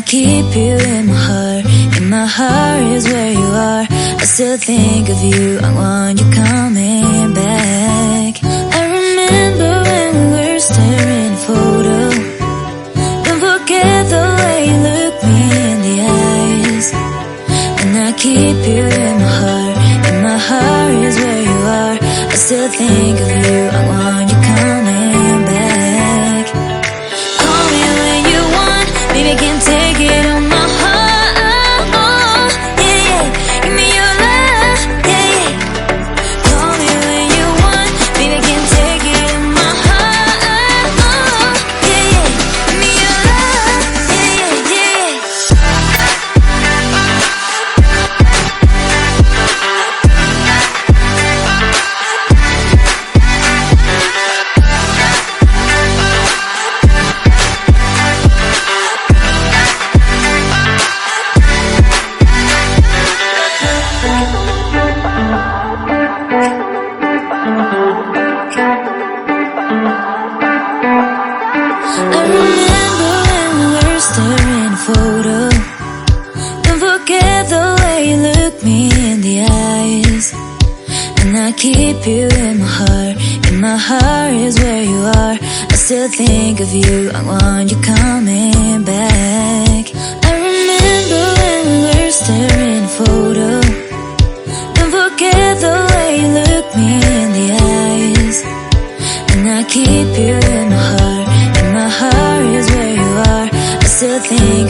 keep you in my heart. In my heart is where you are. I still think of you, I want you coming back. I remember when we were staring at a photo. Don't forget the way you look me in the eyes. And I keep you in my heart. In my heart is where you are. I still think of you, I want you coming back. Call me when you want, baby, I can't take it on my heart. Yeah, yeah, give me your love, yeah, yeah. Call me when you want, baby, I can't take it on my heart. Yeah, yeah, give me your love, yeah, yeah, yeah. I remember when we were staring at a photo. Don't forget the way you look me in the eyes. And I keep you in my heart. In my heart is where you are. I still think of you, I want you coming back. I remember when we were staring at a photo. Don't forget the way you look me in the eyes. And I keep you in my heart. In my heart is where you are. I still think